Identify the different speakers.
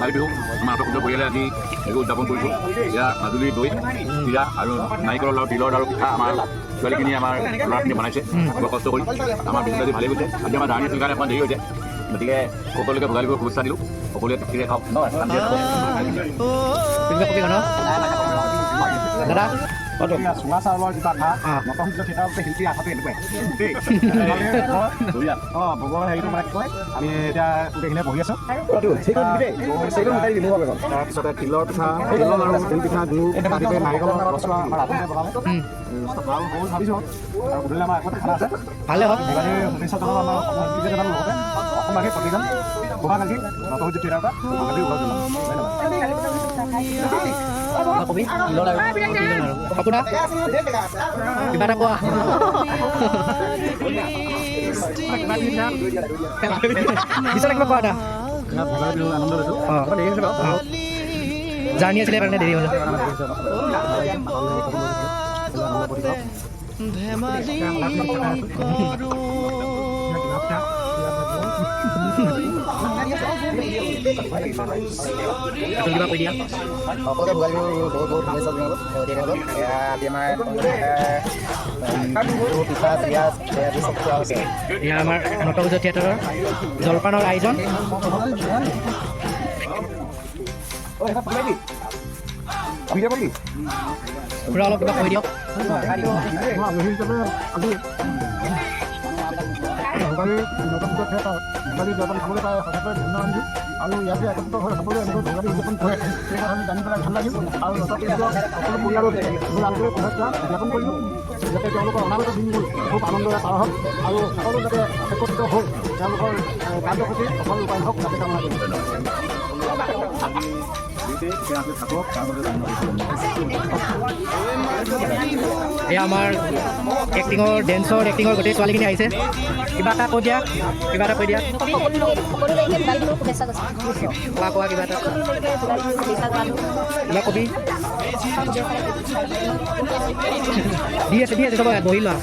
Speaker 1: ভোগালী বিহু আমাৰ আটক পৰিয়ালে আজি বিহু উদযাপন কৰিছোঁ। এতিয়া মাজুলীৰ দৈ চিৰা আৰু নাৰিকলৰ লাৰু তিলৰ লাৰু পিঠা আমাৰ ছোৱালীখিনিয়ে আমাৰ ল'ৰাখিনিয়ে বনাইছে বৰ কষ্ট কৰি। আমাৰ বিহুত আজি ভালেই গৈছে। আজি আমাৰ ধাৰণি আছিল কাৰণে অকণমান দেৰি হৈছে, গতিকে সকলোকে ভোগালী বিহুৰ শুভেচ্ছা দিলোঁ। সকলোৱে তৃপ্তিৰে খাওক।
Speaker 2: দাদা
Speaker 3: চুঙা চাউলৰ যিটো আঠা নটসূৰ্য থিয়েটাৰৰ শিল্পী আঠাটো এনেকুৱাই ভোগৰ হেৰিটো মানে কি কয়, আমি এতিয়া গোটেইখিনিয়ে বহি আছোঁ। তাৰপিছতে তিলৰ পিঠা, তিলৰ আৰু তিল পিঠা, গুড় আদিকে নাৰিকলৰ ৰচোৱা আমাৰ ৰাতিতে বনালে ভাল হ'ল ভাবিছোঁ। আৰু গধূলি আমাৰ এখন খানা আছে,
Speaker 2: ভালে হওক।
Speaker 3: ভোগালীৰ শুভেচ্ছা জনাওঁ আমাৰ অসমবাসী লগতে অসমবাসী প্ৰতিজন শুভাকাংক্ষী নটসূৰ্য থিয়েটাৰৰ পৰা ভোগালীৰ উভয় জনাওঁ।
Speaker 2: কবি সপোনা কিবা এটা কোৱা। পিছতে কিবা কোৱা এটা
Speaker 3: ভোগালী বিহুৰ আনন্দ লৈছোঁ।
Speaker 2: জাৰ্ণি আছিলে কাৰণে দেৰি হ'ল। কিবা কৈ দিয়া।
Speaker 4: সকলোকে ভোগালী বিহুৰ বহুত বহুত শুভেচ্ছা জনালোঁ শেহতীয়াকৈ। আজি আমাৰ পিঠা চিৰা আদি চব খোৱা হৈছে।
Speaker 2: এয়া আমাৰ নটসূৰ্য থিয়েটাৰৰ জলপানৰ আয়োজন। খুৰা অলপ কিবা কৈ দিয়ক।
Speaker 3: ভোগালী নটসূৰ্য থিয়েটাৰ ভোগালী উদযাপন খাবলৈ পাই সঁচাকৈ ধন্য আনিছোঁ। আৰু ইয়াতে একত্ৰিত হৈ সকলোৱে এনেকৈ ভোগালী উদযাপন কৰে সেই কথাখিনি জানি পেলাই ভাল লাগিল। আৰু নটসূৰ্য সকলো পৰিয়ালক মোৰ আন্তৰিক শুভেচ্ছা জ্ঞাপন কৰিলোঁ, যাতে তেওঁলোকৰ অনাগত দিনবোৰ খুব আনন্দৰে পাৰ হওক আৰু সকলো যাতে একত্ৰিত হৈ তেওঁলোকৰ কাৰ্যসূচী সফল ৰূপায়ণ হওক তাতে কামনা কৰিছোঁ।
Speaker 2: এয়া আমাৰ এক্টিঙৰ ডেন্সৰ এক্টিঙৰ গোটেই ছোৱালীখিনি আহিছে। কিবা এটা কৈ দিয়া, কিবা এটা কৈ দিয়া। কোৱা কোৱা কিবা এটা কিবা কবি। দি আছে চব বহি লোৱা।